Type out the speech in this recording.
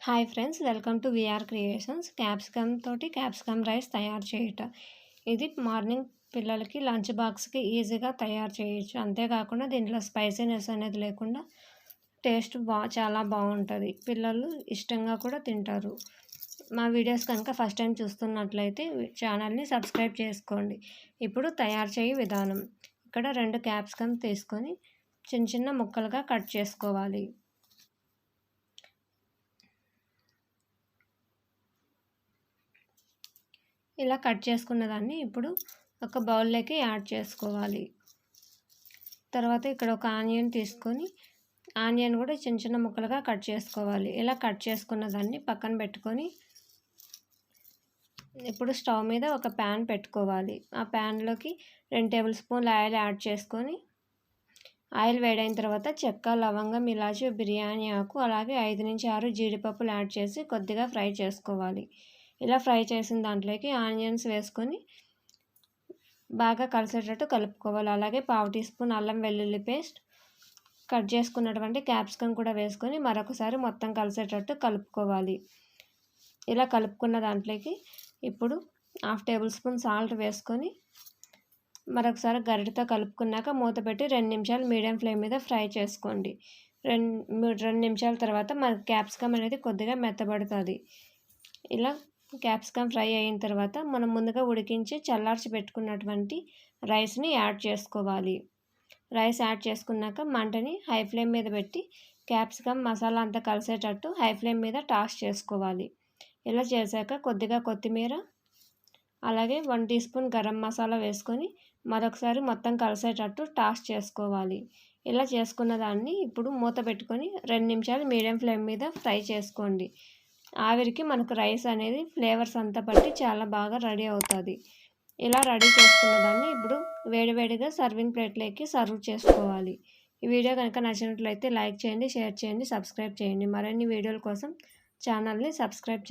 Hi friends, welcome to vrcreations. Capsicum rice తయారు చేయటం. ఇది మార్నింగ్ పిల్లలకి లంచ్ బాక్స్కి ఈజీగా తయారు చేయొచ్చు. అంతేకాకుండా దీంట్లో స్పైసీనెస్ అనేది లేకుండా టేస్ట్ చాలా బాగుంటుంది. పిల్లలు ఇష్టంగా కూడా తింటారు. మా వీడియోస్ కనుక ఫస్ట్ టైం చూస్తున్నట్లయితే ఛానల్ని సబ్స్క్రైబ్ చేసుకోండి. ఇప్పుడు తయారు చేయ విధానం. ఇక్కడ 2 క్యాప్సికమ్ తీసుకొని చిన్న చిన్న ముక్కలుగా కట్ చేసుకోవాలి. ఇలా కట్ చేసుకున్న దాన్ని ఇప్పుడు ఒక బౌల్లోకి యాడ్ చేసుకోవాలి. తర్వాత ఇక్కడ ఒక ఆనియన్ తీసుకొని ఆనియన్ కూడా చిన్న చిన్న ముక్కలుగా కట్ చేసుకోవాలి. ఇలా కట్ చేసుకున్న దాన్ని పక్కన పెట్టుకొని ఇప్పుడు స్టవ్ మీద ఒక ప్యాన్ పెట్టుకోవాలి. ఆ ప్యాన్లోకి 2 టేబుల్ స్పూన్ల ఆయిల్ యాడ్ చేసుకొని ఆయిల్ వేడైన తర్వాత చెక్క, లవంగం, ఇలాచి, బిర్యానీ ఆకు, అలాగే 5 నుంచి 6 జీడిపప్పులు యాడ్ చేసి కొద్దిగా ఫ్రై చేసుకోవాలి. ఇలా ఫ్రై చేసిన దాంట్లోకి ఆనియన్స్ వేసుకొని బాగా కలిసేటట్టు కలుపుకోవాలి. అలాగే 1/2 టీ స్పూన్ అల్లం వెల్లుల్లి పేస్ట్, కట్ చేసుకున్నటువంటి క్యాప్సికమ్ కూడా వేసుకొని మరొకసారి మొత్తం కలిసేటట్టు కలుపుకోవాలి. ఇలా కలుపుకున్న దాంట్లోకి ఇప్పుడు 1/2 టేబుల్ స్పూన్ సాల్ట్ వేసుకొని మరొకసారి గరిటెతో కలుపుకున్నాక మూత పెట్టి 2 నిమిషాలు మీడియం ఫ్లేమ్ మీద ఫ్రై చేసుకోండి. 2 నిమిషాల తర్వాత మనకి క్యాప్సికమ్ అనేది కొద్దిగా మెత్తబడుతుంది. ఇలా క్యాప్సికమ్ ఫ్రై అయిన తర్వాత మనం ముందుగా ఉడికించి చల్లార్చి పెట్టుకున్నటువంటి రైస్ని యాడ్ చేసుకోవాలి. రైస్ యాడ్ చేసుకున్నాక మంటని హై ఫ్లేమ్ మీద పెట్టి క్యాప్సికమ్ మసాలా అంతా కలిసేటట్టు హై ఫ్లేమ్ మీద టాస్ చేసుకోవాలి. ఇలా చేశాక కొద్దిగా కొత్తిమీర, అలాగే 1 టీ స్పూన్ గరం మసాలా వేసుకొని మరొకసారి మొత్తం కలిసేటట్టు టాస్ చేసుకోవాలి. ఇలా చేసుకున్న దాన్ని ఇప్పుడు మూత పెట్టుకొని 2 నిమిషాలు మీడియం ఫ్లేమ్ మీద ఫ్రై చేసుకోండి. ఆవిరికి మనకు రైస్ అనేది ఫ్లేవర్స్ అంతా పట్టి చాలా బాగా రెడీ అవుతుంది. ఇలా రెడీ చేసుకున్న దాన్ని ఇప్పుడు వేడివేడిగా సర్వింగ్ ప్లేట్లోకి సర్వ్ చేసుకోవాలి. ఈ వీడియో కనుక నచ్చినట్లయితే లైక్ చేయండి, షేర్ చేయండి, సబ్స్క్రైబ్ చేయండి. మరిన్ని వీడియోల కోసం ఛానల్ని సబ్స్క్రైబ్